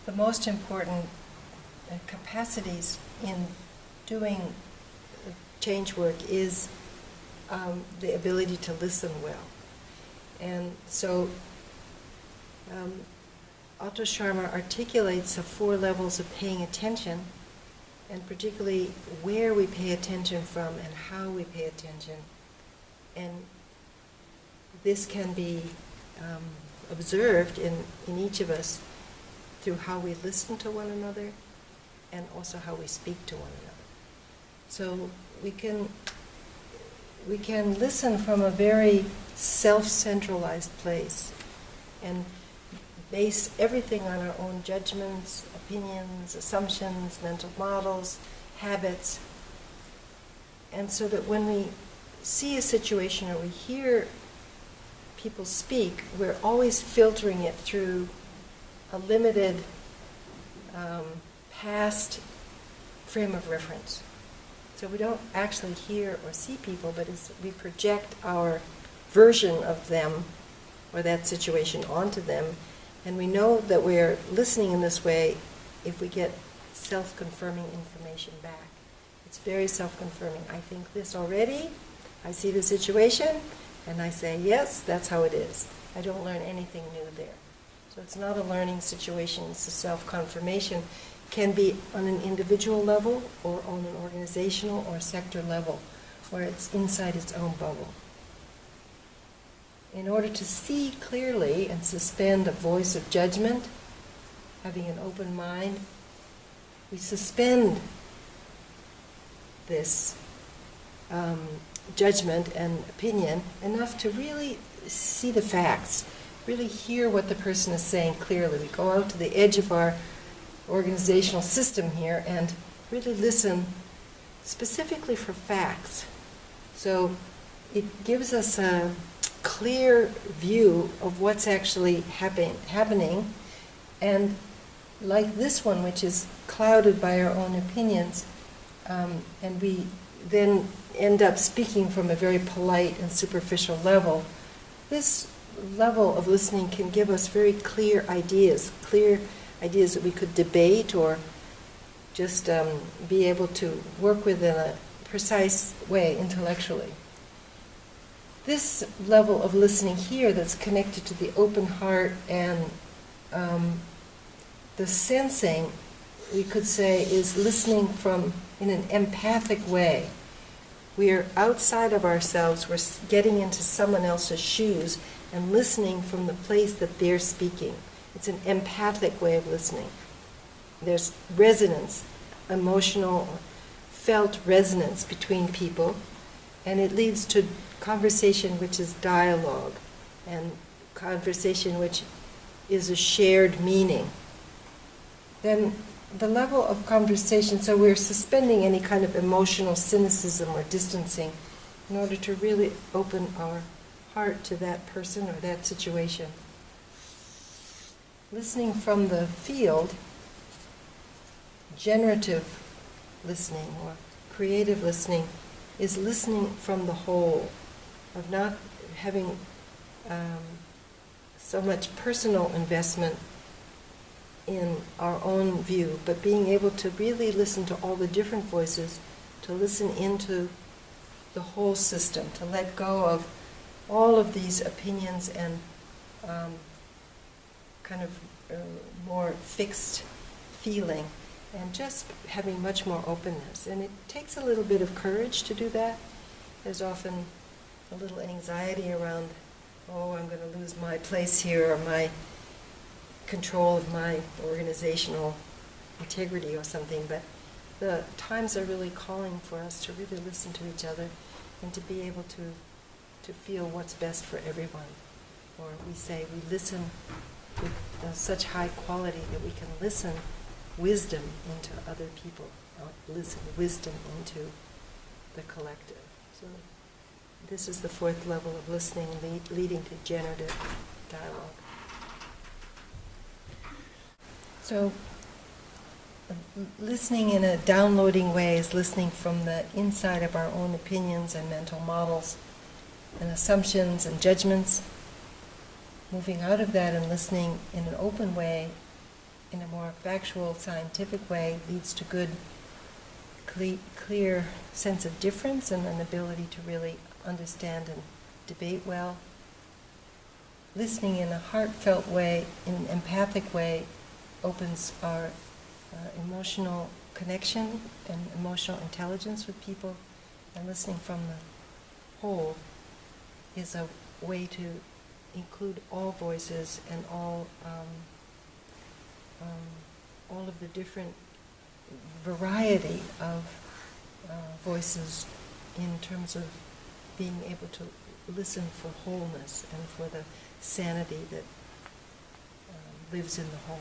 the most important capacities in doing change work is the ability to listen well. And so Otto Scharmer articulates the 4 levels of paying attention, and particularly where we pay attention from and how we pay attention. And this can be observed in each of us through how we listen to one another and also how we speak to one another. So we can listen from a very self-centralized place and base everything on our own judgments, opinions, assumptions, mental models, habits. And so that when we see a situation or we hear people speak, we're always filtering it through a limited past frame of reference. So we don't actually hear or see people, but we project our version of them or that situation onto them. And we know that we're listening in this way if we get self-confirming information back. It's very self-confirming. I think this already, I see the situation, and I say, yes, that's how it is. I don't learn anything new there. So it's not a learning situation, it's a self-confirmation. Can be on an individual level or on an organizational or sector level, where it's inside its own bubble. In order to see clearly and suspend a voice of judgment, having an open mind, we suspend this judgment and opinion enough to really see the facts, really hear what the person is saying clearly. We go out to the edge of our organizational system here and really listen specifically for facts. So it gives us a clear view of what's actually happening, and like this one, which is clouded by our own opinions, and we then end up speaking from a very polite and superficial level. This level of listening can give us very clear ideas that we could debate or just be able to work with in a precise way intellectually. This level of listening here that's connected to the open heart and the sensing, we could say, is listening from in an empathic way. We are outside of ourselves, we're getting into someone else's shoes and listening from the place that they're speaking. It's an empathic way of listening. There's resonance, emotional, felt resonance between people, and it leads to conversation which is dialogue, and conversation which is a shared meaning. Then the level of conversation, so we're suspending any kind of emotional cynicism or distancing in order to really open our heart to that person or that situation. Listening from the field, generative listening or creative listening, is listening from the whole, of not having so much personal investment in our own view, but being able to really listen to all the different voices, to listen into the whole system, to let go of all of these opinions and kind of more fixed feeling, and just having much more openness. And it takes a little bit of courage to do that. There's often a little anxiety around, oh, I'm going to lose my place here, or my control of my organizational integrity or something. But the times are really calling for us to really listen to each other and to be able to feel what's best for everyone. Or we say we listen with such high quality that we can listen wisdom into other people, or listen wisdom into the collective. So this is the 4th level of listening, leading to generative dialogue. So listening in a downloading way is listening from the inside of our own opinions and mental models and assumptions and judgments. Moving out of that and listening in an open way in a more factual, scientific way leads to good, clear sense of difference and an ability to really understand and debate well. Listening in a heartfelt way, in an empathic way, opens our emotional connection and emotional intelligence with people, and listening from the whole is a way to include all voices and all of the different variety of voices in terms of being able to listen for wholeness and for the sanity that lives in the whole.